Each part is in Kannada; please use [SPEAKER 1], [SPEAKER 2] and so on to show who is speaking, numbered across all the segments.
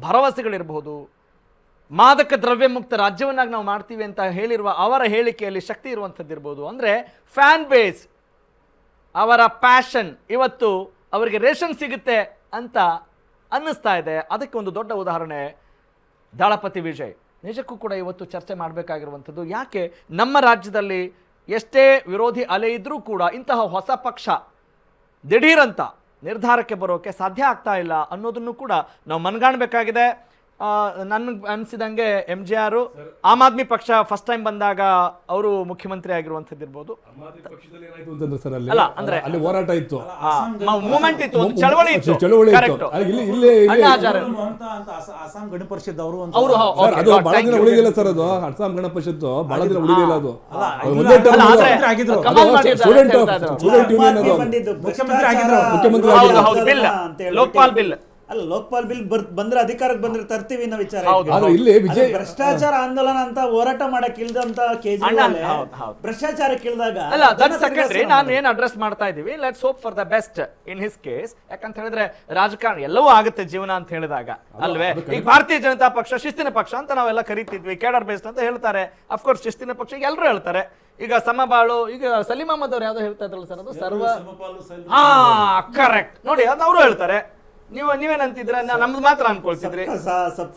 [SPEAKER 1] ಭರವಸೆಗಳಿರಬಹುದು, ಮಾದಕ ದ್ರವ್ಯ ಮುಕ್ತ ರಾಜ್ಯವನ್ನಾಗಿ ನಾವು ಮಾಡ್ತೀವಿ ಅಂತ ಹೇಳಿರುವ ಅವರ ಹೇಳಿಕೆಯಲ್ಲಿ ಶಕ್ತಿ ಇರುವಂಥದ್ದಿರ್ಬೋದು. ಅಂದರೆ ಫ್ಯಾನ್ ಬೇಸ್, ಅವರ ಪ್ಯಾಷನ್ ಇವತ್ತು ಅವರಿಗೆ ರೇಷನ್ ಸಿಗುತ್ತೆ ಅಂತ ಅನ್ನಿಸ್ತಾ ಇದೆ. ಅದಕ್ಕೆ ಒಂದು ದೊಡ್ಡ ಉದಾಹರಣೆ ದಳಪತಿ ವಿಜಯ್. ನಿಜಕ್ಕೂ ಕೂಡ ಇವತ್ತು ಚರ್ಚೆ ಮಾಡಬೇಕಾಗಿರುವಂಥದ್ದು, ಯಾಕೆ ನಮ್ಮ ರಾಜ್ಯದಲ್ಲಿ ಎಷ್ಟೇ ವಿರೋಧಿ ಅಲೆ ಇದ್ದರೂ ಕೂಡ ಇಂತಹ ಹೊಸ ಪಕ್ಷ ದಿಢೀರಂತ ನಿರ್ಧಾರಕ್ಕೆ ಬರೋಕ್ಕೆ ಸಾಧ್ಯ ಆಗ್ತಾ ಇಲ್ಲ ಅನ್ನೋದನ್ನು ಕೂಡ ನಾವು ಮನಗಾಣಬೇಕಾಗಿದೆ. ನನಗೆ ಅನಿಸಿದಂಗೆ MJR ಆಮ್ ಆದ್ಮಿ ಪಕ್ಷ ಫಸ್ಟ್ ಟೈಮ್ ಬಂದಾಗ ಅವರು ಮುಖ್ಯಮಂತ್ರಿ ಆಗಿರುವಂಥದ್ದಿರ್ಬೋದು. ಅಲ್ಲ ಅಂದ್ರೆ
[SPEAKER 2] ಅಲ್ಲಿ ಹೋರಾಟ ಇತ್ತು,
[SPEAKER 1] ಮೂವ್ಮೆಂಟ್ ಇತ್ತು, ಚಳವಳಿ ಇತ್ತು.
[SPEAKER 3] ಅಸ್ಸಾಂ ಗಣ ಪರಿಷತ್ ಅವರು
[SPEAKER 2] ಅದು ಬಹಳ ದಿನ ಉಳಿದಿಲ್ಲ ಸರ್. ಅದು ಅಸ್ಸಾಂ ಗಣ ಪರಿಷತ್ ಬಹಳ ದಿನ ಉಳಿದಿಲ್ಲ. ಅದು
[SPEAKER 1] ಮುಖ್ಯಮಂತ್ರಿ ಲೋಕಪಾಲ್ ಬಿಲ್
[SPEAKER 3] ಅಲ್ಲ, ಲೋಕಪಾಲ್ ಬಿಲ್ ಬಂದ್ರೆ ಅಧಿಕಾರಕ್ಕೆ ಬಂದ್ರೆ ತರ್ತೀವಿ ಅನ್ನೋ ವಿಚಾರ.
[SPEAKER 2] ಇಲ್ಲಿ ವಿಜಯ್
[SPEAKER 3] ಭ್ರಷ್ಟಾಚಾರ ಆಂದೋಲನ ಅಂತ ಹೋರಾಟ ಮಾಡಕ್ ಇಲ್ದಂತ ಕೇಜ್ರಿವಾಲ್ ಭ್ರಷ್ಟಾಚಾರಕ್ಕೆ ಇಲ್ದಾಗ
[SPEAKER 1] ಅಲ್ಲ, ದಟ್ ಸೆಕೆಂಡ್ರಿ. ನಾನು ಏನು ಅಡ್ರೆಸ್ ಮಾಡ್ತಾ ಇದೀವಿ, let's hope for the best in his case. ಯಾಕಂತ ಹೇಳಿದ್ರೆ ರಾಜಕಾರಣ ಎಲ್ಲವೂ ಆಗುತ್ತೆ ಜೀವನ ಅಂತ ಹೇಳಿದಾಗ ಅಲ್ವೇ. ಈಗ ಭಾರತೀಯ ಜನತಾ ಪಕ್ಷ ಶಿಸ್ತಿನ ಪಕ್ಷ ಅಂತ ನಾವೆಲ್ಲ ಕರಿತಿದ್ವಿ, ಕೇಡರ್ ಬೇಸ್ಡ್ ಅಂತ ಹೇಳ್ತಾರೆ. ಅಫ್ಕೋರ್ಸ್ ಶಿಸ್ತಿನ ಪಕ್ಷ ಈಗ ಎಲ್ಲರೂ ಹೇಳ್ತಾರೆ. ಈಗ ಸಮಬಾಳು, ಈಗ ಸಲೀಂ ಅಹಮದ್ ಅವ್ರು ಯಾವ್ದೋ ಹೇಳ್ತಾ ಇದ್ರಲ್ಲ ಸರ್, ಅದು ಸರ್ವ ಕರೆಕ್ಟ್ ನೋಡಿ, ಅದು ಅವರು ಹೇಳ್ತಾರೆ. ನೀವೇನಂತಿದ್ರ, ನಮ್ದು ಮಾತ್ರ ಅನ್ಕೊಳ್ತಿದ್ರಿ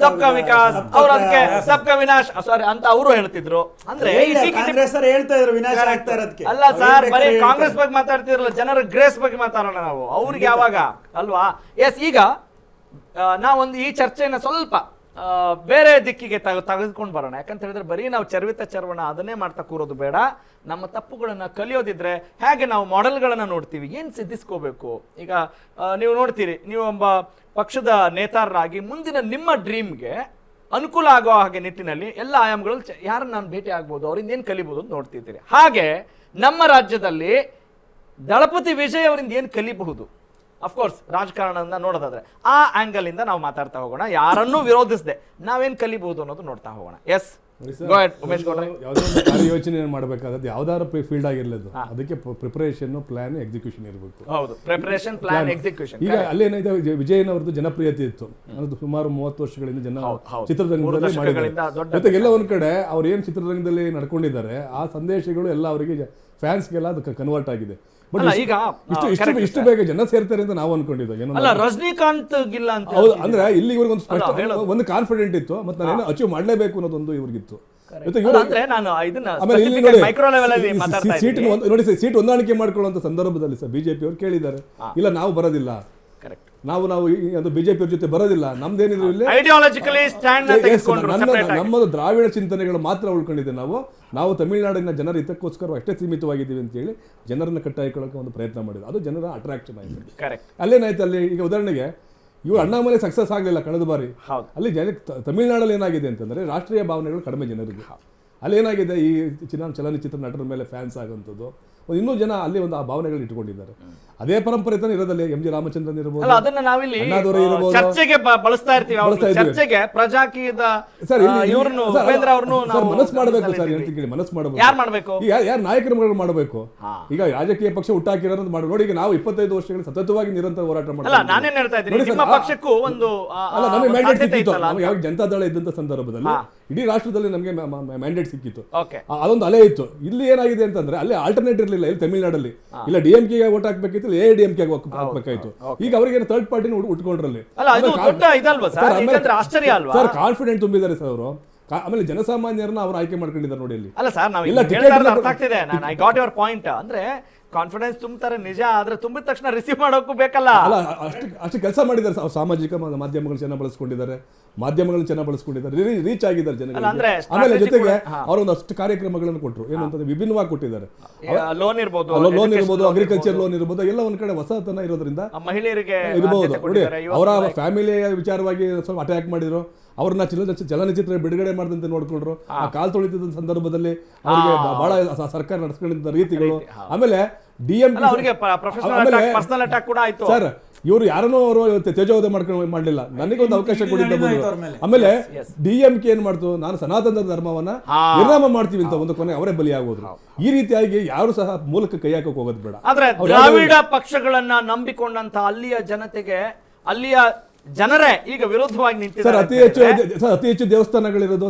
[SPEAKER 1] ಸಬ್ಕಾ ವಿಕಾಸ್, ಅವ್ರು ಅದಕ್ಕೆ ಸಬ್ಕಾ ವಿನಾಶ್ ಸಾರಿ ಅಂತ ಅವರು ಹೇಳ್ತಿದ್ರು. ಅಂದ್ರೆ
[SPEAKER 3] ಕಾಂಗ್ರೆಸ್ ಹೇಳ್ತಾ ಇದ್ರು ವಿನಾಶ ಆಗ್ತಾ ಇರೋದಕ್ಕೆ.
[SPEAKER 1] ಅಲ್ಲ ಸರ್, ಬರೀ ಕಾಂಗ್ರೆಸ್ ಬಗ್ಗೆ ಮಾತಾಡ್ತಿರಲ್ಲ, ಜನರ ಗ್ರೇಸ್ ಬಗ್ಗೆ ಮಾತಾಡೋಣ ನಾವು. ಅವ್ರಿಗೆ ಯಾವಾಗ ಅಲ್ವಾ. ಎಸ್, ಈಗ ನಾವೊಂದು ಈ ಚರ್ಚೆನ ಸ್ವಲ್ಪ ಬೇರೆ ದಿಕ್ಕಿಗೆ ತೆಗೆದುಕೊಂಡು ಬರೋಣ. ಯಾಕಂತ ಹೇಳಿದ್ರೆ ಬರೀ ನಾವು ಚರ್ವಣ ಅದನ್ನೇ ಮಾಡ್ತಾ ಕೂರೋದು ಬೇಡ. ನಮ್ಮ ತಪ್ಪುಗಳನ್ನು ಕಲಿಯೋದಿದ್ರೆ ಹೇಗೆ ನಾವು ಮಾಡೆಲ್ಗಳನ್ನು ನೋಡ್ತೀವಿ, ಏನು ಸಿದ್ಧಿಸ್ಕೋಬೇಕು. ಈಗ ನೀವು ನೋಡ್ತೀರಿ, ನೀವು ಒಬ್ಬ ಪಕ್ಷದ ನೇತಾರರಾಗಿ ಮುಂದಿನ ನಿಮ್ಮ ಡ್ರೀಮ್ಗೆ ಅನುಕೂಲ ಆಗೋ ಹಾಗೆ ನಿಟ್ಟಿನಲ್ಲಿ ಎಲ್ಲ ಆಯಾಮಗಳಲ್ಲಿ ಯಾರನ್ನು ನಾನು ಭೇಟಿ ಆಗ್ಬೋದು, ಅವರಿಂದ ಏನು ಕಲಿಬೋದು ಅಂತ ನೋಡ್ತಿರ್ತೀರಿ. ಹಾಗೆ ನಮ್ಮ ರಾಜ್ಯದಲ್ಲಿ ದಳಪತಿ ವಿಜಯ್ ಅವರಿಂದ ಏನು ಕಲಿಬಹುದು, ಅಫ್ಕೋರ್ಸ್ ರಾಜಕಾರಣದಿಂದ ನೋಡೋದಾದ್ರೆ ಆ ಆಂಗಲ್ ಇಂದ ನಾವು ಮಾತಾಡ್ತಾ ಹೋಗೋಣ. ಯಾರನ್ನೂ ವಿರೋಧಿಸದೆ ನಾವೇನ್ ಕಲಿಬಹುದು ಅನ್ನೋದು ನೋಡ್ತಾ ಹೋಗೋಣ. ಎಸ್, ಉಮೇಶ್ ಗೌಡ್ರೆ.
[SPEAKER 2] ಯಾವುದೋ ಕಾರ್ಯ ಯೋಚನೆ ಮಾಡಬೇಕಾದ್ರೆ ಯಾವ್ದಾದ್ರು ಫೀಲ್ಡ್ ಆಗಿರ್ಲಿದ್ದು, ಅದಕ್ಕೆ ಪ್ರಿಪರೇಷನ್, ಪ್ಲಾನ್, ಎಕ್ಸಿಕ್ಯೂಷನ್ ಇರಬೇಕು.
[SPEAKER 1] ಹೌದು, ಪ್ರಿಪರೇಷನ್, ಪ್ಲಾನ್, ಎಕ್ಸಿಕ್ಯೂಷನ್.
[SPEAKER 2] ಈಗ ಅಲ್ಲೇನೈತೆ, ವಿಜಯನವರದ್ದು ಜನಪ್ರಿಯತೆ ಇತ್ತು, ಅದು ಸುಮಾರು 30 ವರ್ಷಗಳಿಂದ ಜನ ಚಿತ್ರರಂಗದಲ್ಲಿ ಮಾಡಿದ್ದಾರೆ. ಜೊತೆಗೆ ಎಲ್ಲ ಒಂದ್ ಕಡೆ ಅವ್ರು ಏನ್ ಚಿತ್ರರಂಗದಲ್ಲಿ ನಡ್ಕೊಂಡಿದ್ದಾರೆ ಆ ಸಂದೇಶಗಳು ಎಲ್ಲ ಅವರಿಗೆ ಫ್ಯಾನ್ಸ್ಗೆಲ್ಲ ಅದಕ್ಕೆ ಕನ್ವರ್ಟ್ ಆಗಿದೆ.
[SPEAKER 1] ಈಗ
[SPEAKER 2] ಇಷ್ಟು ಬೇಗ ಜನ ಸೇರ್ತಾರೆ ಅಂತ ನಾವು ಅನ್ಕೊಂಡಿದ್ವಿ.
[SPEAKER 1] ಅಲ್ಲ, ರಜನಿಕಾಂತ್ ಗಿಲ್ಲ ಅಂತ
[SPEAKER 2] ಅಂದ್ರೆ ಇಲ್ಲಿ ಇವ್ರಿಗೊಂದು ಒಂದು ಕಾನ್ಫಿಡೆಂಟ್ ಇತ್ತು, ಮತ್ತೆ ನಾನೇನು ಅಚೀವ್ ಮಾಡ್ಲೇಬೇಕು ಅನ್ನೋದೊಂದು ಇವ್ರಿಗಿತ್ತು. ಸೀಟ್ ಹೊಂದಾಣಿಕೆ ಮಾಡ್ಕೊಳ್ಳುವಂತ ಸಂದರ್ಭದಲ್ಲಿ ಸರ್ ಬಿಜೆಪಿ ಅವರು ಕೇಳಿದ್ದಾರೆ, ಇಲ್ಲ ನಾವು ಬರೋದಿಲ್ಲ, ನಾವು ಬಿಜೆಪಿ ಅವ್ರ ಜೊತೆ ಬರೋದಿಲ್ಲ, ನಮ್ದೇನಿದ್ರು ಇಲ್ಲಿ ನಮ್ಮದು ದ್ರಾವಿಡ ಚಿಂತನೆಗಳು ಮಾತ್ರ ಉಳ್ಕೊಂಡಿದೆ, ನಾವು ತಮಿಳುನಾಡಿನ ಜನರ ಹಿತಕ್ಕೋಸ್ಕರ ಅಷ್ಟೇ ಸೀಮಿತವಾಗಿದ್ದೀವಿ ಅಂತ ಹೇಳಿ ಜನರನ್ನ ಕಟ್ಟಾಯಿಕೊಳ್ಳೋಕೆ ಒಂದು ಪ್ರಯತ್ನ ಮಾಡಿದ್ರು. ಅದು ಜನರ ಅಟ್ರಾಕ್ಷನ್ ಆಯಿತು. ಅಲ್ಲೇನಾಯ್ತು, ಅಲ್ಲಿ ಈಗ ಉದಾಹರಣೆಗೆ ಇವರು ಅಣ್ಣಾಮಲೈ ಸಕ್ಸಸ್ ಆಗಲಿಲ್ಲ ಕಳೆದ ಬಾರಿ. ಅಲ್ಲಿ ತಮಿಳುನಾಡಲ್ಲಿ ಏನಾಗಿದೆ ಅಂತಂದ್ರೆ ರಾಷ್ಟ್ರೀಯ ಭಾವನೆಗಳು ಕಡಿಮೆ ಜನರಿಗೆ. ಅಲ್ಲಿ ಏನಾಗಿದೆ, ಈ ಚಲನಚಿತ್ರ ನಟರ ಮೇಲೆ ಫ್ಯಾನ್ಸ್ ಆಗುವಂಥದ್ದು, ಇನ್ನೂ ಜನ ಅಲ್ಲಿ ಒಂದು ಆ ಭಾವನೆಗಳು ಇಟ್ಕೊಂಡಿದ್ದಾರೆ. ಅದೇ ಪರಂಪರೆ ತಾನೇ ಇರೋದಲ್ಲಿ ಎಂ ಜಿ ರಾಮಚಂದ್ರನ್ ಇರಬಹುದು,
[SPEAKER 1] ಅದನ್ನ ನಾವಿಲ್ಲಿ ಚರ್ಚೆಗೆ ಬಳಸ್ತಾ ಇರ್ತೀವಿ. ಚರ್ಚೆಗೆ ಪ್ರಜಾಕೀಯದ
[SPEAKER 2] ಮನಸ್ಸು ಮಾಡಬೇಕು ಸರ್, ಹೇಳ್ತೀನಿ ಮನಸ್ಸು ಮಾಡಬೇಕು.
[SPEAKER 1] ಯಾರು ಮಾಡಬೇಕು,
[SPEAKER 2] ಯಾರು ನಾಯಕರುಗಳು ಮಾಡಬೇಕು. ಈಗ ರಾಜಕೀಯ ಪಕ್ಷ ಹುಟ್ಟಾಕಿರೋದು ಮಾಡಿ ನೋಡಿ. ಈಗ ನಾವು 25 ವರ್ಷಗಳು ಸತತವಾಗಿ ನಿರಂತರ ಹೋರಾಟ ಮಾಡ್ತೀವಿ.
[SPEAKER 1] ನಾನೇನ್ ಹೇಳ್ತಾ ಇದ್ದೀನಿ, ನಿಮ್ಮ ಪಕ್ಷಕ್ಕೂ ಒಂದು
[SPEAKER 2] ನಮಗೆ ಮ್ಯಾಂಡೇಟ್ ಸಿಕ್ಕಿತ್ತು. ಯಾವ ಜನತಾ ದಳ ಇದ್ದಂತ ಸಂದರ್ಭದಲ್ಲಿ ಇಡೀ ರಾಷ್ಟ್ರದಲ್ಲಿ ನಮಗೆ ಮ್ಯಾಂಡೇಟ್ ಸಿಕ್ಕಿತ್ತು, ಅದೊಂದು ಅಲೆ ಇತ್ತು. ಇಲ್ಲಿ ಏನಾಗಿದೆ ಅಂತಂದ್ರೆ ಅಲ್ಲಿ ಆಲ್ಟರ್ನೇಟ್ ಇರಲಿಲ್ಲ. ಇಲ್ಲಿ ತಮಿಳುನಾಡಲ್ಲಿ ಇಲ್ಲ DMK ಓಟ್ ಹಾಕ್ಬೇಕಿತ್ತು, AIDMK ಹಾಕ್ಬೇಕಾಯ್ತು. ಈಗ ಅವರಿಗೆ ಥರ್ಡ್ ಪಾರ್ಟಿನ ಉಟ್ಕೊಂಡ್ರಲ್ಲಿ ಸರ್ ಕಾನ್ಫಿಡೆಂಟ್ ತುಂಬಿದ್ದಾರೆ ಸರ್ ಅವರು. ಆಮೇಲೆ ಜನಸಾಮಾನ್ಯರನ್ನ ಅವ್ರು ಆಯ್ಕೆ ಮಾಡ್ಕೊಂಡಿದ್ದಾರೆ ನೋಡಿ ಅಲ್ಲಿ.
[SPEAKER 1] ಅಲ್ಲ ಸರ್, ಅರ್ಥ ಆಗ್ತಿದೆ, ಐ ಗಾಟ್ ಯುವರ್ ಪಾಯಿಂಟ್. ಅಂದ್ರೆ ಕಾನ್ಫಿಡೆನ್ಸ್ ತುಂಬ್ತಾರೆ ನಿಜ, ಆದ್ರೆ ತುಂಬಿದ ತಕ್ಷಣ ರಿಸೀವ್ ಮಾಡೋಕ್ಕೂ ಬೇಕಲ್ಲ.
[SPEAKER 2] ಅಲ್ಲ, ಅಷ್ಟು ಕೆಲಸ ಮಾಡಿದ್ದಾರೆ. ಸಾಮಾಜಿಕ ಮಾಧ್ಯಮಗಳನ್ನ ಚೆನ್ನಾಗಿ ಬಳಸ್ಕೊಂಡಿದ್ದಾರೆ, ಮಾಧ್ಯಮಗಳನ್ನ ಚೆನ್ನಾಗಿ ಬಳಸ್ಕೊಂಡಿದ್ದಾರೆ, ರೀಚ್ ಆಗಿದ್ದಾರೆ ಜನಗಳಿಗೆ. ಆಮೇಲೆ ಜೊತೆಗೆ ಅವರೊಂದು ಅಷ್ಟು ಕಾರ್ಯಕ್ರಮಗಳನ್ನು ಕೊಟ್ಟರು. ಏನು ಅಂತಂದ್ರೆ ವಿಭಿನ್ನವಾಗಿ ಕೊಟ್ಟಿದ್ದಾರೆ.
[SPEAKER 1] ಲೋನ್ ಇರ್ಬೋದು,
[SPEAKER 2] ಅಗ್ರಿಕಲ್ಚರ್ ಲೋನ್ ಇರ್ಬೋದು, ಎಲ್ಲ ಒಂದ್ ಕಡೆ ಹೊಸತನ ಇರೋದ್ರಿಂದ
[SPEAKER 1] ಮಹಿಳೆಯರಿಗೆ
[SPEAKER 2] ಇರಬಹುದು. ನೋಡಿ, ಅವರ ಫ್ಯಾಮಿಲಿಯ ವಿಚಾರವಾಗಿ ಸ್ವಲ್ಪ ಅಟ್ಯಾಕ್ ಮಾಡಿದ್ರು. ಅವ್ರನ್ನ ಚಲನಚಿತ್ರ ಬಿಡುಗಡೆ ಮಾಡಿದಂತೆ ನೋಡ್ಕೊಂಡ್ರು. ಆ ಕಾಲ್ ತೊಳಿತಿದ್ದ ಸಂದರ್ಭದಲ್ಲಿ ಅವರಿಗೆ ಬಹಳ ಸರ್ಕಾರ ನಡೆಸ್ಕೊಂಡಿದ್ದ ರೀತಿಗಳು. ಆಮೇಲೆ ಸರ್ ಇವರು ಯಾರನ್ನೂ ಅವರು ತೇಜೋವಧೆ ಮಾಡ್ಲಿಲ್ಲ, ನನಗೊಂದು ಅವಕಾಶ ಕೊಟ್ಟಿದ್ದ. ಆಮೇಲೆ DMK ಏನ್ ಮಾಡ್ತು, ನಾನು ಸನಾತನ ಧರ್ಮವನ್ನ ನಿರ್ನಾಮ ಮಾಡ್ತೀವಿ ಅಂತ ಒಂದು ಕೊನೆ ಅವರೇ ಬಲಿಯಾಗೋದ್ರು. ಈ ರೀತಿಯಾಗಿ ಯಾರು ಸಹ ಮೂಲಕ ಕೈ ಹಾಕಕ್ ಹೋಗೋದು ಬೇಡ.
[SPEAKER 1] ಆದ್ರೆ ದ್ರಾವಿಡ ಪಕ್ಷಗಳನ್ನ ನಂಬಿಕೊಂಡಂತ ಅಲ್ಲಿಯ ಜನತೆಗೆ, ಅಲ್ಲಿಯ ಜನರೇ ಈಗ ವಿರುದ್ಧವಾಗಿ
[SPEAKER 2] ಸರ್
[SPEAKER 1] ನಿಂತಿದ್ದಾರೆ
[SPEAKER 2] ಅತಿ ಹೆಚ್ಚು ದೇವಸ್ಥಾನಗಳಿರೋದು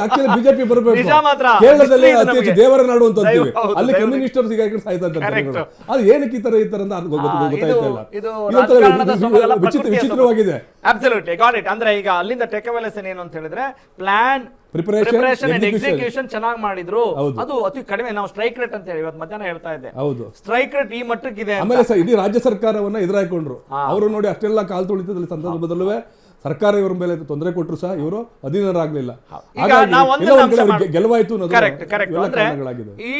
[SPEAKER 2] ಆಕ್ಚುಲಿ ಬಿಜೆಪಿ ಬರಬೇಕು.
[SPEAKER 1] ನಿಜ ಮಾತ್ರ.
[SPEAKER 2] ಕೇರಳದಲ್ಲಿ ಅತಿ ಹೆಚ್ಚು
[SPEAKER 1] ನಮಗೆ.
[SPEAKER 2] ದೇವರ ನಾಡು ಅಂತ ಅಂತೀವಿ,
[SPEAKER 1] ಹೌದು,
[SPEAKER 2] ಅಲ್ಲಿ
[SPEAKER 1] ದೈವ-
[SPEAKER 2] ಕಮ್ಯುನಿಸ್ಟರು ಸಿಗಾಕೊಂಡು ಸಾಯ್ತಾ ಇದ್ದಾರೆ
[SPEAKER 1] Correct.
[SPEAKER 2] ಜನಗಳು. ಅದು ಏನಕ್ಕೆ ಈ ತರ ಅಂತ ಅದು ಗೊತ್ತಾಯ್ತಾ ಇಲ್ಲ.
[SPEAKER 1] ಇದು
[SPEAKER 2] ಇವತ್ತು
[SPEAKER 1] ರಾಜಕಾರಣದ ಸೊಬಗಲ್ಲ, ಪ್ರಕೃತಿಯ
[SPEAKER 2] ವಿಚಿತ್ರವಾಗಿದೆ.
[SPEAKER 1] Absolutely got it. ಅಂದ್ರೆ ಈಗ ಅಲ್ಲಿಂದ ಟೇಕ್ ಅವೇ ಲೆಸನ್ ಏನು ಅಂತ ಹೇಳಿದ್ರೆ plan
[SPEAKER 2] Preparation,
[SPEAKER 1] preparation and
[SPEAKER 2] execution.
[SPEAKER 1] Execution ಚೆನ್ನಾಗಿ ಮಾಡಿದ್ರು.
[SPEAKER 2] ಹೌದು.
[SPEAKER 1] ಅದು ಅತಿ ಕಡಿಮೆ. ನಾವು ಸ್ಟ್ರೈಕ್ ರೇಟ್ ಅಂತ ಹೇಳಿ ಇವತ್ತು ಮಧ್ಯಾಹ್ನ ಹೇಳ್ತಾ ಇದ್ದೆ,
[SPEAKER 2] ಹೌದು.
[SPEAKER 1] ಸ್ಟ್ರೈಕ್ ರೇಟ್ ಈ ಮಟ್ಟಕ್ಕಿದೆ ಅಂತ.
[SPEAKER 2] ಆಮೇಲೆ ಇಡೀ ರಾಜ್ಯ ಸರ್ಕಾರವನ್ನ ಎದುರಾಕೊಂಡ್ರು. ಅವರು ನೋಡಿ ಅಷ್ಟೆಲ್ಲ ಕಾಲ್ ತುಳಿತದಲ್ಲಿ ಸಂದರ್ಭದಲ್ಲೂ ಸರ್ಕಾರ ಇವರ ಮೇಲೆ ತೊಂದರೆ ಕೊಟ್ಟರು ಸಹ ಇವರು ಅಧೀನರಾಗ್ಲಿಲ್ಲ.
[SPEAKER 1] ಈಗ ನಾವು ಒಂದೇ ಅಂಶ
[SPEAKER 2] ಗೆಲುವಾಯ್ತು ಅನ್ನೋದು
[SPEAKER 1] ಕರೆಕ್ಟ್ ಕರೆಕ್ಟ್.
[SPEAKER 2] ಇವೆಲ್ಲ
[SPEAKER 1] ಅಂದ್ರೆ
[SPEAKER 2] ಕಾರಣಗಳಾಗಿದೆ.
[SPEAKER 1] ಈ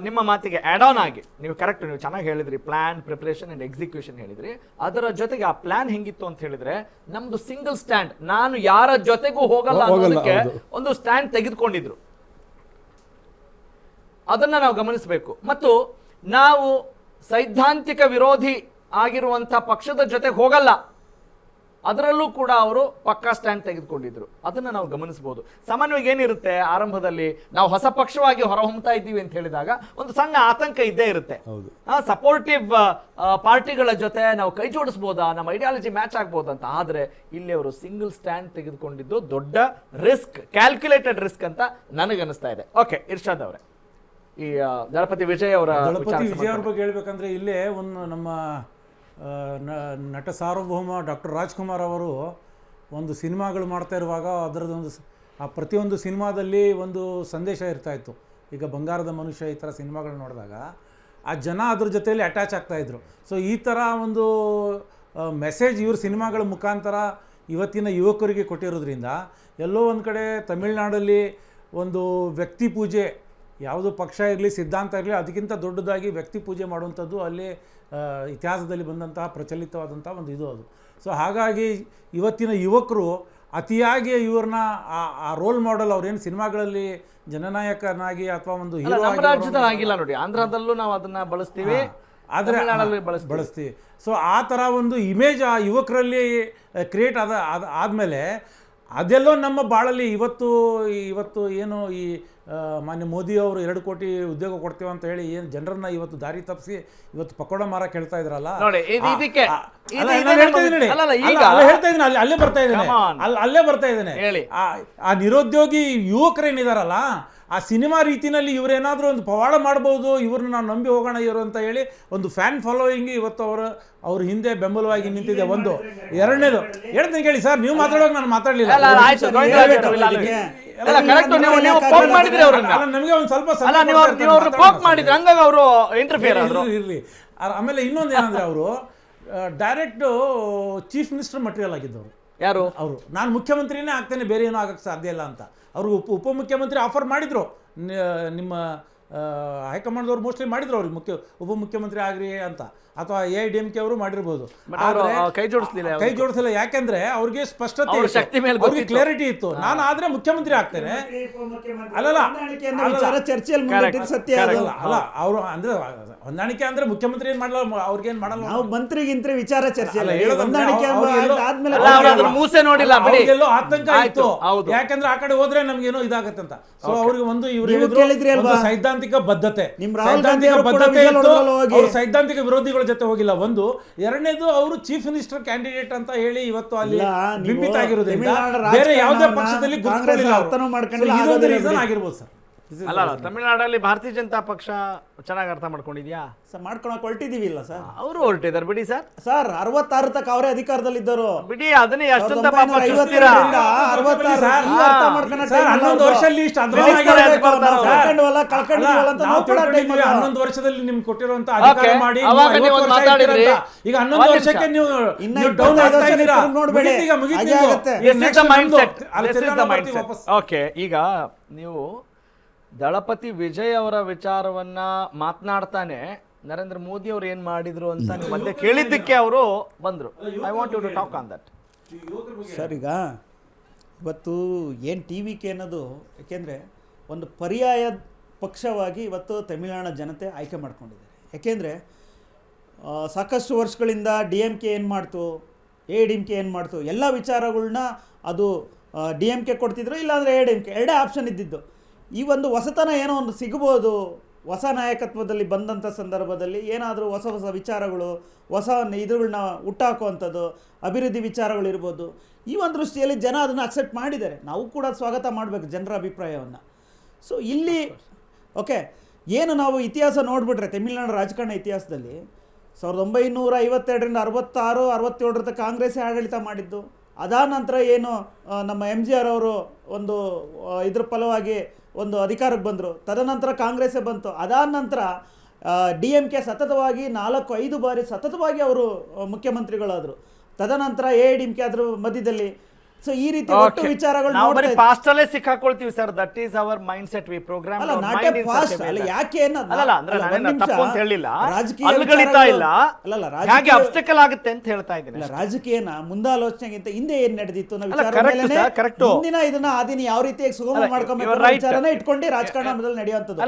[SPEAKER 1] ನಿಮ್ಮ ಮಾತಿಗೆ ಆಡ್ ಆನ್ ಆಗಿ ನೀವು ಕರೆಕ್ಟ್, ನೀವು ಚೆನ್ನಾಗಿ ಹೇಳಿದ್ರಿ, ಪ್ಲಾನ್ ಪ್ರಿಪರೇಷನ್ ಅಂಡ್ ಎಕ್ಸಿಕ್ಯೂಷನ್ ಹೇಳಿದ್ರಿ. ಅದರ ಜೊತೆಗೆ ಆ ಪ್ಲಾನ್ ಹೆಂಗಿತ್ತು ಅಂತ ಹೇಳಿದ್ರೆ ನಮ್ದು ಸಿಂಗಲ್ ಸ್ಟ್ಯಾಂಡ್, ನಾನು ಯಾರ ಜೊತೆಗೂ ಹೋಗಲ್ಲ ಅನ್ನೋದಕ್ಕೆ ಒಂದು ಸ್ಟ್ಯಾಂಡ್ ತೆಗೆದುಕೊಂಡಿದ್ರು. ಅದನ್ನ ನಾವು ಗಮನಿಸಬೇಕು. ಮತ್ತು ನಾವು ಸೈದ್ಧಾಂತಿಕ ವಿರೋಧಿ ಆಗಿರುವಂತ ಪಕ್ಷದ ಜೊತೆಗೆ ಹೋಗಲ್ಲ, ಅದರಲ್ಲೂ ಕೂಡ ಅವರು ಪಕ್ಕಾ ಸ್ಟ್ಯಾಂಡ್ ತೆಗೆದುಕೊಂಡಿದ್ರು. ಅದನ್ನ ನಾವು ಗಮನಿಸಬಹುದು. ಸಾಮಾನ್ಯವಾಗಿ ಏನಿರುತ್ತೆ, ಆರಂಭದಲ್ಲಿ ನಾವು ಹೊಸ ಪಕ್ಷವಾಗಿ ಹೊರಹೊಮ್ತಾ ಇದ್ದೀವಿ ಅಂತ ಹೇಳಿದಾಗ ಒಂದು ಸಣ್ಣ ಆತಂಕ ಇದ್ದೇ ಇರುತ್ತೆ. ಸಪೋರ್ಟಿವ್ ಪಾರ್ಟಿಗಳ ಜೊತೆ ನಾವು ಕೈ ಜೋಡಿಸಬಹುದಾ, ನಮ್ಮ ಐಡಿಯಾಲಜಿ ಮ್ಯಾಚ್ ಆಗ್ಬೋದಂತ. ಆದ್ರೆ ಇಲ್ಲಿ ಅವರು ಸಿಂಗಲ್ ಸ್ಟ್ಯಾಂಡ್ ತೆಗೆದುಕೊಂಡಿದ್ದು ದೊಡ್ಡ ರಿಸ್ಕ್, ಕ್ಯಾಲ್ಕುಲೇಟೆಡ್ ರಿಸ್ಕ್ ಅಂತ ನನಗನ್ನಿಸ್ತಾ ಇದೆ. ಓಕೆ, ಇರ್ಷಾದ್ ಅವರೇ, ಈ ದಳಪತಿ ವಿಜಯ್ ಅವರ
[SPEAKER 4] ಬಗ್ಗೆ ಹೇಳ್ಬೇಕಂದ್ರೆ ಇಲ್ಲೇ ಒಂದು ನಮ್ಮ ನಟ ಸಾರ್ವಭೌಮ ಡಾಕ್ಟರ್ ರಾಜ್ಕುಮಾರ್ ಅವರು ಒಂದು ಸಿನಿಮಾಗಳು ಮಾಡ್ತಾ ಇರುವಾಗ ಅದರದೊಂದು ಆ ಪ್ರತಿಯೊಂದು ಸಿನಿಮಾದಲ್ಲಿ ಒಂದು ಸಂದೇಶ ಇರ್ತಾಯಿತ್ತು. ಈಗ ಬಂಗಾರದ ಮನುಷ್ಯ ಈ ಥರ ಸಿನಿಮಾಗಳು ನೋಡಿದಾಗ ಆ ಜನ ಅದ್ರ ಜೊತೆಯಲ್ಲಿ ಅಟ್ಯಾಚ್ ಆಗ್ತಾಯಿದ್ರು. ಸೊ ಈ ಥರ ಒಂದು ಮೆಸೇಜ್ ಇವ್ರ ಸಿನಿಮಾಗಳ ಮುಖಾಂತರ ಇವತ್ತಿನ ಯುವಕರಿಗೆ ಕೊಟ್ಟಿರೋದ್ರಿಂದ ಎಲ್ಲೋ ಒಂದು ಕಡೆ ತಮಿಳ್ನಾಡಲ್ಲಿ ಒಂದು ವ್ಯಕ್ತಿ ಪೂಜೆ, ಯಾವುದೋ ಪಕ್ಷ ಇರಲಿ ಸಿದ್ಧಾಂತ ಇರಲಿ, ಅದಕ್ಕಿಂತ ದೊಡ್ಡದಾಗಿ ವ್ಯಕ್ತಿ ಪೂಜೆ ಮಾಡುವಂಥದ್ದು ಅಲ್ಲಿ ಇತಿಹಾಸದಲ್ಲಿ ಬಂದಂತಹ ಪ್ರಚಲಿತವಾದಂಥ ಒಂದು ಇದು ಅದು. ಸೊ ಹಾಗಾಗಿ ಇವತ್ತಿನ ಯುವಕರು ಅತಿಯಾಗಿ ಇವ್ರನ್ನ ಆ ರೋಲ್ ಮಾಡೆಲ್, ಅವ್ರೇನು ಸಿನಿಮಾಗಳಲ್ಲಿ ಜನನಾಯಕನಾಗಿ ಅಥವಾ ಒಂದು ಹೀರೋ
[SPEAKER 1] ಆಗಿಲ್ಲ ನೋಡಿ, ಆಂಧ್ರದಲ್ಲೂ ನಾವು ಅದನ್ನ ಬಳಸ್ತೀವಿ,
[SPEAKER 4] ಆದರೆ ಬಳಸ್ತೀವಿ. ಸೊ ಆ ಥರ ಒಂದು ಇಮೇಜ್ ಆ ಯುವಕರಲ್ಲಿ ಕ್ರಿಯೇಟ್ ಆದಮೇಲೆ ಅದೆಲ್ಲೋ ನಮ್ಮ ಬಾಳಲ್ಲಿ ಇವತ್ತು ಏನು ಈ ಮಾನ್ಯ ಮೋದಿ ಅವರು 2 ಕೋಟಿ ಉದ್ಯೋಗ ಕೊಡ್ತೀವಿ ಅಂತ ಹೇಳಿ ಏನು ಜನರನ್ನ ಇವತ್ತು ದಾರಿ ತಪ್ಪಿಸಿ ಇವತ್ತು ಪಕೋಡ ಮಾರಕ್ಕೆ ಹೇಳ್ತಾ ಇದ್ರಲ್ಲ, ಅಲ್ಲೇ ಬರ್ತಾ ಇದ್ದೇನೆ. ಆ ನಿರುದ್ಯೋಗಿ ಯುವಕರೇನಿದಾರಲ್ಲ, ಆ ಸಿನಿಮಾ ರೀತಿಯಲ್ಲಿ ಇವರೇನಾದರೂ ಒಂದು ಪವಾಡ ಮಾಡ್ಬೋದು, ಇವ್ರನ್ನ ನಾವು ನಂಬಿ ಹೋಗೋಣ ಇವರು ಅಂತ ಹೇಳಿ ಒಂದು ಫ್ಯಾನ್ ಫಾಲೋಯಿಂಗ್ ಇವತ್ತು ಅವ್ರ ಹಿಂದೆ ಬೆಂಬಲವಾಗಿ ನಿಂತಿದೆ. ಒಂದು ಎರಡನೇದು ಹೇಳ್ತೀನಿ ಕೇಳಿ ಸರ್, ನೀವು ಮಾತಾಡುವಾಗ ನಾನು ಮಾತಾಡಲಿಲ್ಲ. ನಮಗೆ ಒಂದು ಸ್ವಲ್ಪ ಇರಲಿ. ಆಮೇಲೆ ಇನ್ನೊಂದು ಏನಂದ್ರೆ ಅವರು ಡೈರೆಕ್ಟ್ ಚೀಫ್ ಮಿನಿಸ್ಟರ್ ಮಟೀರಿಯಲ್ ಆಗಿದ್ದವರು.
[SPEAKER 1] ಯಾರು ಅವರು?
[SPEAKER 4] ನಾನು ಮುಖ್ಯಮಂತ್ರಿನೇ ಆಗ್ತೇನೆ, ಬೇರೆ ಏನೂ ಆಗಕ್ಕೆ ಸಾಧ್ಯ ಇಲ್ಲ ಅಂತ ಅವ್ರಿಗೆ ಉಪಮುಖ್ಯಮಂತ್ರಿ ಆಫರ್ ಮಾಡಿದ್ರು. ನಿಮ್ಮ ಹೈಕಮಾಂಡ್ದವ್ರು ಮೋಸ್ಟ್ಲಿ ಮಾಡಿದ್ರು ಅವ್ರಿಗೆ ಉಪಮುಖ್ಯಮಂತ್ರಿ ಆಗ್ರಿ ಅಂತ, ಅಥವಾ AIDMK ಅವರು ಮಾಡಿರ್ಬೋದು.
[SPEAKER 1] ಕೈ
[SPEAKER 4] ಜೋಡಿಸಲಿಲ್ಲ. ಯಾಕೆಂದ್ರೆ ಅವ್ರಿಗೆ ಸ್ಪಷ್ಟತೆ, ಅವ್ರಿಗೆ ಕ್ಲಾರಿಟಿ ಇತ್ತು, ನಾನು ಆದ್ರೆ ಮುಖ್ಯಮಂತ್ರಿ ಆಗ್ತೇನೆ. ಅವರು ಅಂದ್ರೆ ಹೊಂದಾಣಿಕೆ ಅಂದ್ರೆ ಮುಖ್ಯಮಂತ್ರಿ ಏನ್ ಮಾಡಲ್ಲ, ಅವ್ರಿಗೇನ್ ಮಾಡಲ್ಲ,
[SPEAKER 3] ನಾವು ಮಂತ್ರಿಗಿಂತ್ರಿ ವಿಚಾರ ಚರ್ಚೆ ಅಲ್ಲ,
[SPEAKER 1] ಮೂಸೆ ನೋಡಿಲ್ಲ,
[SPEAKER 4] ಎಲ್ಲೋ ಆತಂಕ ಇತ್ತು. ಯಾಕಂದ್ರೆ ಆ ಕಡೆ ಹೋದ್ರೆ ನಮ್ಗೇನೋ ಇದಾಗತ್ತೆ ಅಂತ. ಸೊ ಅವ್ರಿಗೆ ಒಂದು ಇವ್ರು ಸೈದ್ಧಾಂತಿಕ ಬದ್ಧತೆ ಇತ್ತು, ಸೈದ್ಧಾಂತಿಕ ವಿರೋಧಿಗಳ ಜೊತೆ ಹೋಗಿಲ್ಲ. ಒಂದು ಎರಡನೇದು ಅವರು ಚೀಫ್ ಮಿನಿಸ್ಟರ್ ಕ್ಯಾಂಡಿಡೇಟ್ ಅಂತ ಹೇಳಿ ಇವತ್ತು ಅಲ್ಲಿ ಬಿಂಬಿತ ಆಗಿರೋದ್ರಿಂದ ಬೇರೆ ಯಾವುದೇ ಪಕ್ಷದಲ್ಲಿ ಆಗಿರ್ಬೋದು ಸರ್.
[SPEAKER 1] ಅಲ್ಲ, ತಮಿಳುನಾಡಲ್ಲಿ ಭಾರತೀಯ ಜನತಾ ಪಕ್ಷ ಚೆನ್ನಾಗಿ ಅರ್ಥ ಮಾಡ್ಕೊಂಡಿದ್ಯಾ?
[SPEAKER 3] ಮಾಡ್ಕೊಳಕ್ ಹೊರಟಿದೀವಿಲ್ಲ ಸರ್,
[SPEAKER 1] ಅವರು ಹೊರಟಿದ್ದಾರೆ ಬಿಡಿ ಸರ್.
[SPEAKER 3] 66 ತಕ್ಕ ಅವರೇ ಅಧಿಕಾರದಲ್ಲಿದ್ದರು
[SPEAKER 1] ಬಿಡಿ, ಅದನ್ನೇ ಎಷ್ಟಂತ
[SPEAKER 4] 11 ವರ್ಷದಲ್ಲಿ ನಿಮ್ಗೆ ಕೊಟ್ಟಿರುವಂತ ಅಧಿಕಾರ ಮಾಡಿ ಈಗ 11 ವರ್ಷಕ್ಕೆ ನೀವು
[SPEAKER 1] ಓಕೆ. ಈಗ ನೀವು ದಳಪತಿ ವಿಜಯ್ ಅವರ ವಿಚಾರವನ್ನ ಮಾತನಾಡ್ತಾನೆ ನರೇಂದ್ರ ಮೋದಿ ಅವರು ಏನ್ ಮಾಡಿದ್ರು ಅಂತ ಮಧ್ಯೆ ಕೇಳಿದ್ದಕ್ಕೆ ಅವರು ಬಂದ್ರು. I want you to talk on that
[SPEAKER 3] sir. ಈಗ ಇವತ್ತು ಏನು TVK ಅನ್ನೋದು, ಯಾಕೆಂದರೆ ಒಂದು ಪರ್ಯಾಯ ಪಕ್ಷವಾಗಿ ಇವತ್ತು ತಮಿಳುನಾಡಿನ ಜನತೆ ಆಯ್ಕೆ ಮಾಡ್ಕೊಂಡಿದ್ದಾರೆ. ಯಾಕೆಂದರೆ ಸಾಕಷ್ಟು ವರ್ಷಗಳಿಂದ DMK ಏನು ಮಾಡ್ತು, AIDMK ಏನು ಮಾಡ್ತು, ಎಲ್ಲ ವಿಚಾರಗಳನ್ನ ಅದು DMK ಕೊಡ್ತಿದ್ರು, ಇಲ್ಲಾಂದರೆ AIDMK, ಎರಡೇ ಆಪ್ಷನ್ ಇದ್ದಿದ್ದು. ಈ ಒಂದು ಹೊಸತನ ಏನೋ ಒಂದು ಸಿಗ್ಬೋದು, ಹೊಸ ನಾಯಕತ್ವದಲ್ಲಿ ಬಂದಂಥ ಸಂದರ್ಭದಲ್ಲಿ ಏನಾದರೂ ಹೊಸ ಹೊಸ ವಿಚಾರಗಳು, ಹೊಸ ಇದುಗಳನ್ನ ಹುಟ್ಟಾಕುವಂಥದ್ದು, ಅಭಿವೃದ್ಧಿ ವಿಚಾರಗಳು ಇರ್ಬೋದು, ಈ ಒಂದು ದೃಷ್ಟಿಯಲ್ಲಿ ಜನ ಅದನ್ನು ಅಕ್ಸೆಪ್ಟ್ ಮಾಡಿದ್ದಾರೆ. ನಾವು ಕೂಡ ಸ್ವಾಗತ ಮಾಡಬೇಕು ಜನರ ಅಭಿಪ್ರಾಯವನ್ನು. ಸೊ ಇಲ್ಲಿ ಓಕೆ, ಏನು ನಾವು ಇತಿಹಾಸ ನೋಡಿಬಿಟ್ರೆ ತಮಿಳುನಾಡು ರಾಜಕಾರಣ ಇತಿಹಾಸದಲ್ಲಿ 1952ರಿಂದ 66, 67 ಕಾಂಗ್ರೆಸ್ಸೇ ಆಡಳಿತ ಮಾಡಿದ್ದು. ಅದಾದ ನಂತರ ಏನು ನಮ್ಮ MGR ಅವರು ಒಂದು ಇದ್ರ ಫಲವಾಗಿ ಒಂದು ಅಧಿಕಾರಕ್ಕೆ ಬಂದರು, ತದನಂತರ ಕಾಂಗ್ರೆಸ್ಸೇ ಬಂತು. ಅದಾದ ನಂತರ DMK ಸತತವಾಗಿ 4-5 ಬಾರಿ ಸತತವಾಗಿ ಅವರು ಮುಖ್ಯಮಂತ್ರಿಗಳಾದರು. ತದನಂತರ AIDMK ಅದ್ರ ಮಧ್ಯದಲ್ಲಿ. ಸೊ ಈ ರೀತಿ ಒಟ್ಟು ವಿಚಾರಗಳು
[SPEAKER 1] ನಾವು ಬರೀ ಪಾಸ್ಟ್ ಅಲ್ಲೇ ಸಿಕ್ಕಾಕೊಳ್ತೀವಿ sir. That is our mindset. We program
[SPEAKER 3] ಅಲ್ಲ ನಾಟ್ ಎ ಫಾಸ್ಟ್. ಅಲ್ಲ ಯಾಕೆ
[SPEAKER 1] ಅಲ್ಲ ಅಂದ್ರೆ ನಾನು ತಪ್ಪು ಅಂತ ಹೇಳಿಲ್ಲ, ಅಲ್ಗಳಿತಾ ಇಲ್ಲ, ಹೇಗೆ ಅಬ್ಸ್ಟಕಲ್ ಆಗುತ್ತೆ ಅಂತ ಹೇಳ್ತಾ ಇದ್ದೀನಿ.
[SPEAKER 3] ರಾಜಕೀಯನ ಮುಂದಾಲೋಚನೆಗಿಂತ ಹಿಂದೆ ಏನ್ ನಡೆದಿತ್ತು ಅನ್ನೋ ವಿಚಾರ ಮುಂದಿನ ಇದನ್ನ ಆದಿನ ಯಾವ ರೀತಿಯಾಗಿ ಸುಗಮ ಮಾಡ್ಕೊಬೇಕು ವಿಚಾರನ ಇಟ್ಕೊಂಡು ರಾಜಕಾರಣದಲ್ಲಿ ನಡೆಯುವಂಥದ್ದು.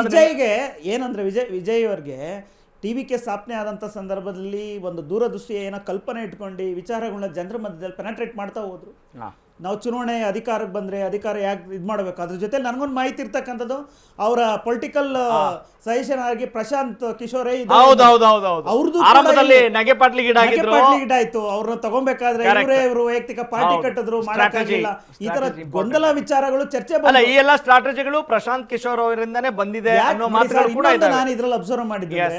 [SPEAKER 3] ವಿಜಯ್ಗೆ ಏನಂದ್ರೆ ವಿಜಯ್ ಅವ್ರಿಗೆ TVK ಸ್ಥಾಪನೆ ಆದಂಥ ಸಂದರ್ಭದಲ್ಲಿ ಒಂದು ದೂರದೃಷ್ಟಿ ಏನೋ ಕಲ್ಪನೆ ಇಟ್ಕೊಂಡು ವಿಚಾರಗಳನ್ನ ಜನರ ಮಧ್ಯದಲ್ಲಿ ಪೆನೆಟ್ರೇಟ್ ಮಾಡ್ತಾ ಹೋದ್ರು. ನಾವು ಚುನಾವಣೆ ಅಧಿಕಾರಕ್ಕೆ ಬಂದರೆ ಅಧಿಕಾರ ಯಾಕೆ ಇದು ಮಾಡಬೇಕು, ಅದ್ರ ಜೊತೆ ನನಗೊಂದು ಮಾಹಿತಿ ಇರ್ತಕ್ಕಂಥದ್ದು ಅವರ ಪೊಲಿಟಿಕಲ್ ಸಜೆಷನ್ ಆಗಿ ಪ್ರಶಾಂತ್ ಕಿಶೋರ್ ಅವ್ರದ್ದು ಗಿಡಾಯ್ತು. ಅವ್ರನ್ನ ತಗೊಬೇಕಾದ್ರೆ ಇವರು ವೈಯಕ್ತಿಕ ಪಾರ್ಟಿ ಕಟ್ಟಿದ್ರು, ಮಾಡಕ್ಕಾಗಿಲ್ಲ. ಈ ತರ ಗೊಂದಲ ವಿಚಾರಗಳು ಚರ್ಚೆ
[SPEAKER 1] ಈ ಎಲ್ಲ ಸ್ಟ್ರಾಟಜಿಗಳು ಪ್ರಶಾಂತ್ ಕಿಶೋರ್ ಅವರಿಂದಾನೇ ಬಂದಿದೆ ಅನ್ನೋ ಮಾತುಗಳು ಕೂಡ
[SPEAKER 3] ನಾನು ಇದ್ರಲ್ಲಿ ಅಬ್ಸರ್ವ್ ಮಾಡಿದ್ದೆ.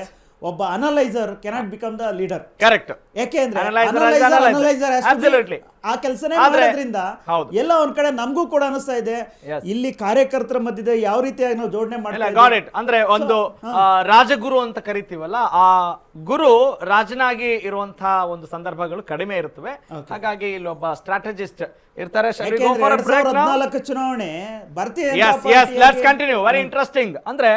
[SPEAKER 3] ಒಬ್ಬ analyser cannot become the leader.
[SPEAKER 1] Correct.
[SPEAKER 3] ಯಾಕೆಂದ್ರೆ ಅನಲೈಸರ್ ಆ ಕೆಲಸನೇ ಮಾಡೋದ್ರಿಂದ ಎಲ್ಲ ಒಂದ್ ಕಡೆ ನಮಗೂ ಕೂಡ ಅನಿಸ್ತಾ ಇದೆ, ಇಲ್ಲಿ ಕಾರ್ಯಕರ್ತರ ಮಧ್ಯೆ ಯಾವ ರೀತಿಯಾಗಿ ನಾವು ಜೋಡಣೆ ಮಾಡ್ತೀವಿ
[SPEAKER 1] ಅಂದ್ರೆ ಒಂದು ರಾಜಗುರು ಅಂತ ಕರಿತೀವಲ್ಲ, ಆ ಗುರು ರಾಜನಾಗಿ ಇರುವಂತಹ ಒಂದು ಸಂದರ್ಭಗಳು ಕಡಿಮೆ ಇರುತ್ತವೆ. ಹಾಗಾಗಿ ಇಲ್ಲಿ ಒಬ್ಬ ಸ್ಟ್ರಾಟಜಿಸ್ಟ್ ಇರ್ತಾರೆ.
[SPEAKER 3] 2014 ಚುನಾವಣೆ
[SPEAKER 1] ಕಂಟಿನ್ಯೂ. Very interesting. ಅಂದ್ರೆ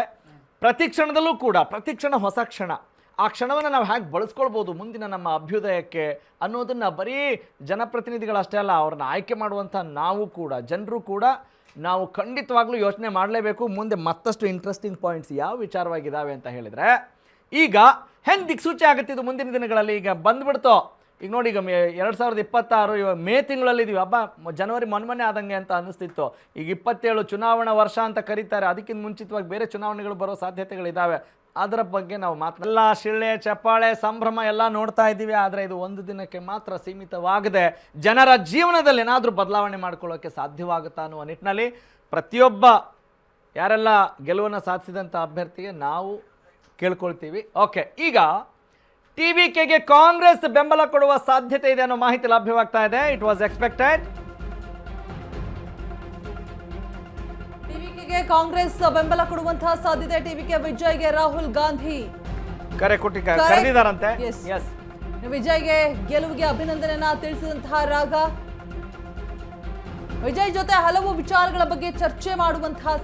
[SPEAKER 1] ಪ್ರತಿ ಕ್ಷಣದಲ್ಲೂ ಕೂಡ ಪ್ರತಿ ಕ್ಷಣ ಹೊಸ ಕ್ಷಣ. ಆ ಕ್ಷಣವನ್ನು ನಾವು ಹೇಗೆ ಬಳಸ್ಕೊಳ್ಬೋದು ಮುಂದಿನ ನಮ್ಮ ಅಭ್ಯುದಯಕ್ಕೆ ಅನ್ನೋದನ್ನು ಬರೀ ಜನಪ್ರತಿನಿಧಿಗಳಷ್ಟೇ ಅಲ್ಲ, ಅವ್ರನ್ನ ಆಯ್ಕೆ ಮಾಡುವಂಥ ನಾವು ಕೂಡ, ಜನರು ಕೂಡ ನಾವು ಖಂಡಿತವಾಗ್ಲೂ ಯೋಚನೆ ಮಾಡಲೇಬೇಕು. ಮುಂದೆ ಮತ್ತಷ್ಟು ಇಂಟ್ರೆಸ್ಟಿಂಗ್ ಪಾಯಿಂಟ್ಸ್ ಯಾವ ವಿಚಾರವಾಗಿದ್ದಾವೆ ಅಂತ ಹೇಳಿದರೆ, ಈಗ ಹೆಂಗೆ ದಿಕ್ಸೂಚಿ ಆಗುತ್ತೆ ಇದು ಮುಂದಿನ ದಿನಗಳಲ್ಲಿ? ಈಗ ಬಂದ್ಬಿಡ್ತೋ, ಈಗ ನೋಡಿ, ಈಗ 2026 ಇವಾಗ ಮೇ ತಿಂಗಳಲ್ಲಿ ಇದೀವಿ. ಹಬ್ಬ ಜನವರಿ ಮೊನ್ನೆ ಆದಂಗೆ ಅಂತ ಅನ್ನಿಸ್ತಿತ್ತು. ಈಗ 27 ಚುನಾವಣಾ ವರ್ಷ ಅಂತ ಕರೀತಾರೆ. ಅದಕ್ಕಿಂತ ಮುಂಚಿತವಾಗಿ ಬೇರೆ ಚುನಾವಣೆಗಳು ಬರೋ ಸಾಧ್ಯತೆಗಳಿದ್ದಾವೆ. ಅದರ ಬಗ್ಗೆ ನಾವು ಮಾತ್ರ ಶಿಳ್ಳೆ ಚಪ್ಪಾಳೆ ಸಂಭ್ರಮ ಎಲ್ಲ ನೋಡ್ತಾ ಇದ್ದೀವಿ. ಆದರೆ ಇದು ಒಂದು ದಿನಕ್ಕೆ ಮಾತ್ರ ಸೀಮಿತವಾಗದೆ ಜನರ ಜೀವನದಲ್ಲಿ ಏನಾದರೂ ಬದಲಾವಣೆ ಮಾಡ್ಕೊಳ್ಳೋಕ್ಕೆ ಸಾಧ್ಯವಾಗುತ್ತಾ ಅನ್ನುವ ನಿಟ್ಟಿನಲ್ಲಿ ಪ್ರತಿಯೊಬ್ಬ ಯಾರೆಲ್ಲ ಗೆಲುವನ್ನು ಸಾಧಿಸಿದಂಥ ಅಭ್ಯರ್ಥಿಗೆ ನಾವು ಕೇಳ್ಕೊಳ್ತೀವಿ. ಓಕೆ, ಈಗ TVKಗೆ ಕಾಂಗ್ರೆಸ್ ಬೆಂಬಲ ಕೊಡುವ ಸಾಧ್ಯತೆ ಇದೆ ಅನ್ನೋ ಮಾಹಿತಿ ಲಭ್ಯವಾಗ್ತಾ ಇದೆ. It was expected.
[SPEAKER 5] TVKಗೆ ಕಾಂಗ್ರೆಸ್ ಬೆಂಬಲ ಕೊಡುವಂತಹ ಸಾಧ್ಯತೆ. TVK ವಿಜಯ್ಗೆ ರಾಹುಲ್ ಗಾಂಧಿ
[SPEAKER 1] ಕರೆ ಕರೆದಿದ್ದಾರಂತೆ.
[SPEAKER 5] ವಿಜಯ್ಗೆ ಗೆಲುವಿಗೆ ಅಭಿನಂದನೆಯನ್ನ ತಿಳಿಸಿದಂತಹ ರಾಗ. ವಿಜಯ್ ಜೊತೆ ಹಲವು ವಿಚಾರಗಳ ಬಗ್ಗೆ ಚರ್ಚೆ ಮಾಡುವಂತಹ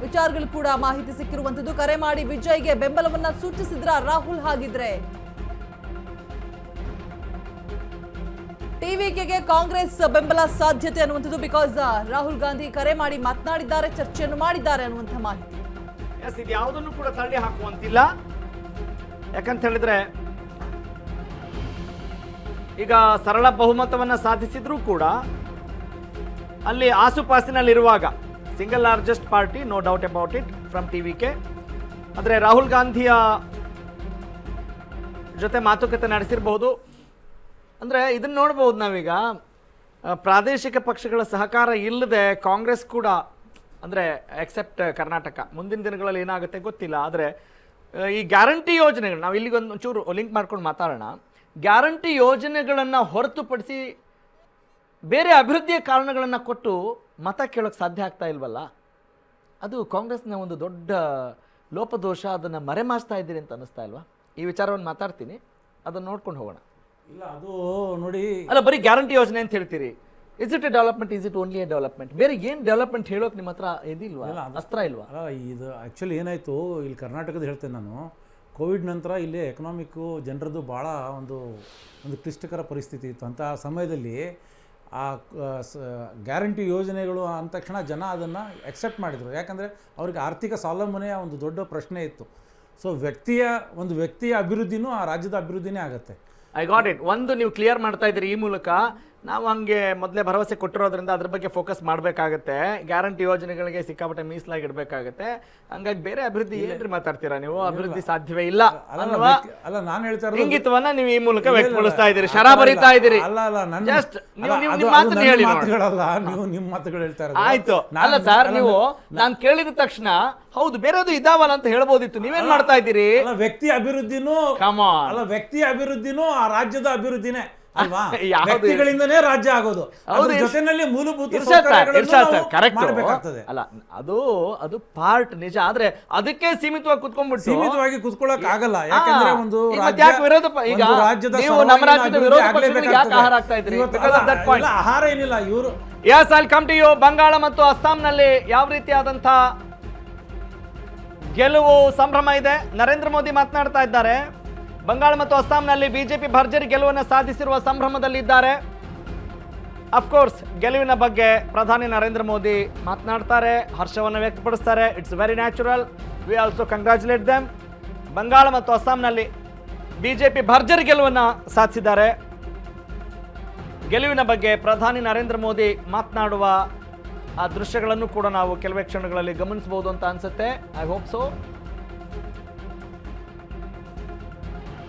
[SPEAKER 5] ವಿಚಾರಗಳು ಕೂಡ ಮಾಹಿತಿ ಸಿಕ್ಕಿರುವಂತದ್ದು. ಕರೆ ಮಾಡಿ ವಿಜಯ್ಗೆ ಬೆಂಬಲವನ್ನ ಸೂಚಿಸಿದ್ರ ರಾಹುಲ್? ಹಾಗಿದ್ರೆ TVKಗೆ ಕಾಂಗ್ರೆಸ್ ಬೆಂಬಲ ಸಾಧ್ಯತೆ ಅನ್ನುವಂಥದ್ದು. ಬಿಕಾಸ್ ರಾಹುಲ್ ಗಾಂಧಿ ಕರೆ ಮಾಡಿ ಮಾತನಾಡಿದ್ದಾರೆ, ಚರ್ಚೆಯನ್ನು ಮಾಡಿದ್ದಾರೆ ಅನ್ನುವಂಥ ಮಾಹಿತಿ.
[SPEAKER 1] ಇದು ಯಾವುದನ್ನು ಕೂಡ ತಳ್ಳಿ ಹಾಕುವಂತಿಲ್ಲ. ಯಾಕಂತ ಹೇಳಿದ್ರೆ ಈಗ ಸರಳ ಬಹುಮತವನ್ನ ಸಾಧಿಸಿದ್ರೂ ಕೂಡ ಅಲ್ಲಿ ಆಸುಪಾಸಿನಲ್ಲಿರುವಾಗ single largest party, no doubt about it, from TVK. ಆದರೆ ರಾಹುಲ್ ಗಾಂಧಿಯ ಜೊತೆ ಮಾತುಕತೆ ನಡೆಸಿರಬಹುದು. ಅಂದರೆ ಇದನ್ನು ನೋಡ್ಬೋದು ನಾವೀಗ, ಪ್ರಾದೇಶಿಕ ಪಕ್ಷಗಳ ಸಹಕಾರ ಇಲ್ಲದೆ ಕಾಂಗ್ರೆಸ್ ಕೂಡ, ಅಂದರೆ ಎಕ್ಸೆಪ್ಟ್ ಕರ್ನಾಟಕ, ಮುಂದಿನ ದಿನಗಳಲ್ಲಿ ಏನಾಗುತ್ತೆ ಗೊತ್ತಿಲ್ಲ. ಆದರೆ ಈ ಗ್ಯಾರಂಟಿ ಯೋಜನೆಗಳು, ನಾವು ಇಲ್ಲಿಗೊಂದು ಚೂರು ಲಿಂಕ್ ಮಾಡ್ಕೊಂಡು ಮಾತಾಡೋಣ. ಗ್ಯಾರಂಟಿ ಯೋಜನೆಗಳನ್ನು ಹೊರತುಪಡಿಸಿ ಬೇರೆ ಅಭಿವೃದ್ಧಿಯ ಕಾರಣಗಳನ್ನು ಕೊಟ್ಟು ಮತ ಕೇಳೋಕ್ಕೆ ಸಾಧ್ಯ ಆಗ್ತಾ ಇಲ್ವಲ್ಲ, ಅದು ಕಾಂಗ್ರೆಸ್ನ ಒಂದು ದೊಡ್ಡ ಲೋಪದೋಷ. ಅದನ್ನು ಮರೆಮಾಚ್ತಾ ಇದ್ದೀರಿ ಅಂತ ಅನ್ನಿಸ್ತಾ ಇಲ್ವಾ? ಈ ವಿಚಾರವನ್ನು ಮಾತಾಡ್ತೀನಿ, ಅದನ್ನು ನೋಡ್ಕೊಂಡು ಹೋಗೋಣ.
[SPEAKER 4] ಇಲ್ಲ, ಅದು ನೋಡಿ,
[SPEAKER 1] ಅಲ್ಲ ಬರೀ ಗ್ಯಾರಂಟಿ ಯೋಜನೆ ಅಂತ ಹೇಳ್ತೀರಿ. Is it A development? Is it only A development? ಬೇರೆ ಏನು ಡೆವಲಪ್ಮೆಂಟ್ ಹೇಳೋಕೆ ನಿಮ್ಮ ಹತ್ರ ಇದಿಲ್ವಾ, ಅಸ್ತ್ರ ಇಲ್ವಾ?
[SPEAKER 4] ಅಲ್ಲ, ಇದು ಆ್ಯಕ್ಚುಲಿ ಏನಾಯಿತು, ಇಲ್ಲಿ ಕರ್ನಾಟಕದ ಹೇಳ್ತೇನೆ ನಾನು, ಕೋವಿಡ್ ನಂತರ ಇಲ್ಲಿ ಎಕನಾಮಿಕ್ಕು ಜನರದ್ದು ಭಾಳ ಒಂದು ಕ್ಲಿಷ್ಟಕರ ಪರಿಸ್ಥಿತಿ ಇತ್ತು. ಅಂಥ ಸಮಯದಲ್ಲಿ ಆ ಗ್ಯಾರಂಟಿ ಯೋಜನೆಗಳು ಅಂದ ತಕ್ಷಣ ಜನ ಅದನ್ನು ಎಕ್ಸೆಪ್ಟ್ ಮಾಡಿದರು. ಯಾಕಂದರೆ ಅವ್ರಿಗೆ ಆರ್ಥಿಕ ಸ್ವಾವಲಂಬನೆಯ ಒಂದು ದೊಡ್ಡ ಪ್ರಶ್ನೆ ಇತ್ತು. ಸೊ ವ್ಯಕ್ತಿಯ ಅಭಿವೃದ್ಧಿನೂ ಆ ರಾಜ್ಯದ ಅಭಿವೃದ್ಧಿನೇ ಆಗುತ್ತೆ.
[SPEAKER 1] I got it. ಒಂದು ನೀವು ಕ್ಲಿಯರ್ ಮಾಡ್ತಾ ಇದ್ದೀರಿ ಈ ಮೂಲಕ. ನಾವು ಹಂಗೆ ಮೊದಲೇ ಭರವಸೆ ಕೊಟ್ಟಿರೋದ್ರಿಂದ ಅದ್ರ ಬಗ್ಗೆ ಫೋಕಸ್ ಮಾಡಬೇಕಾಗತ್ತೆ. ಗ್ಯಾರಂಟಿ ಯೋಜನೆಗಳಿಗೆ ಸಿಕ್ಕಾಪಟ್ಟೆ ಮೀಸಲಾಗಿ ಇಡಬೇಕಾಗತ್ತೆ. ಹಂಗಾಗಿ ಬೇರೆ ಅಭಿವೃದ್ಧಿ ಏನ್ರಿ ಮಾತಾಡ್ತೀರಾ ನೀವು? ಅಭಿವೃದ್ಧಿ ಸಾಧ್ಯವೇ ಇಲ್ಲ ಅನ್ನುವ
[SPEAKER 4] ಅಲ್ಲ ನಾನು ಹೇಳ್ತಾ ಇರೋದು
[SPEAKER 1] ಇಂಗಿತವನ್ನ ನೀವು ಈ ಮೂಲಕ ವ್ಯಕ್ತಪಡಿಸ್ತಾ ಇದ್ದೀರಿ, ಶರಾಬರಿತಾ ಇದ್ದೀರಿ. ಜಸ್ಟ್ ನೀವು ನಿಮ್ಮ ಮಾತನ್ನ ಹೇಳಿ ನೋಡಿ.
[SPEAKER 4] ಮಾತುಗಳಲ್ಲ, ನೀವು ನಿಮ್ಮ ಮಾತುಗಳು ಹೇಳ್ತಾ ಇರೋದು.
[SPEAKER 1] ಆಯ್ತು, ಅಲ್ಲ ಸರ್, ನೀವು ನಾನು ಕೇಳಿದ ತಕ್ಷಣ ಹೌದು ಬೇರೆದು ಇದಾವಲ್ಲ ಅಂತ ಹೇಳ್ಬೋದಿತ್ತು. ನೀವೇನ್ ಮಾಡ್ತಾ ಇದ್ದೀರಿ?
[SPEAKER 4] ಅಲ್ಲ, ವ್ಯಕ್ತಿ ಅಭಿವೃದ್ಧಿನೂ ಅಲ್ಲ, ವ್ಯಕ್ತಿ ಅಭಿವೃದ್ಧಿನೂ ಆ ರಾಜ್ಯದ ಅಭಿವೃದ್ಧಿನೇ ಅಲ್ವಾ? ವ್ಯಕ್ತಿಗಳಿಂದನೇ ರಾಜ್ಯ ಆಗೋದು. ಜೊತೆನಲ್ಲಿ ಮೂಲಭೂತ
[SPEAKER 1] ಮಾಡಬೇಕಾಗ್ತದೆ. ಅಲ್ಲ, ಅದು ಪಾರ್ಟ್ ನಿಜ. ಆದ್ರೆ ಅದಕ್ಕೆ
[SPEAKER 4] ಸೀಮಿತವಾಗಿ ಕುತ್ಕೊಳ್ಳಕ್ ಆಗಲ್ಲ. ಯಾಕಂದ್ರೆ ಒಂದು
[SPEAKER 1] ರಾಜ್ಯದ ನಮ್ಮ ರಾಜ್ಯದ ವಿರೋಧ ಪಕ್ಷಗಳಿಗೆ ಯಾಕೆ ಆಹಾರ ಆಗ್ತಾ ಇದ್ರಿ?
[SPEAKER 4] ಆಹಾರ ಏನಿಲ್ಲ ಇವರು.
[SPEAKER 1] Yes, I will come to you. Bangala ಮತ್ತು ಅಸ್ಸಾಂನಲ್ಲಿ ಯಾವ ರೀತಿಯಾದಂತ ಗೆಲುವು ಸಂಭ್ರಮ ಇದೆ? ನರೇಂದ್ರ ಮೋದಿ ಮಾತನಾಡ್ತಾ ಇದ್ದಾರೆ. ಬಂಗಾಳ ಮತ್ತು ಅಸ್ಸಾಂನಲ್ಲಿ ಬಿಜೆಪಿ ಭರ್ಜರಿ ಗೆಲುವನ್ನು ಸಾಧಿಸಿರುವ ಸಂಭ್ರಮದಲ್ಲಿದ್ದಾರೆ. ಅಫ್ಕೋರ್ಸ್ ಗೆಲುವಿನ ಬಗ್ಗೆ ಪ್ರಧಾನಿ ನರೇಂದ್ರ ಮೋದಿ ಮಾತನಾಡ್ತಾರೆ, ಹರ್ಷವನ್ನು ವ್ಯಕ್ತಪಡಿಸ್ತಾರೆ. It's very natural. We also congratulate them. Bangala ಮತ್ತು ಅಸ್ಸಾಂನಲ್ಲಿ ಬಿಜೆಪಿ ಭರ್ಜರಿ ಗೆಲುವನ್ನು ಸಾಧಿಸಿದ್ದಾರೆ. ಗೆಲುವಿನ ಬಗ್ಗೆ ಪ್ರಧಾನಿ ನರೇಂದ್ರ ಮೋದಿ ಮಾತನಾಡುವ ಆ ದೃಶ್ಯಗಳನ್ನು ಕೂಡ ನಾವು ಕೆಲವೇ ಕ್ಷಣಗಳಲ್ಲಿ ಗಮನಿಸಬಹುದು ಅಂತ ಅನ್ಸುತ್ತೆ. I hope so.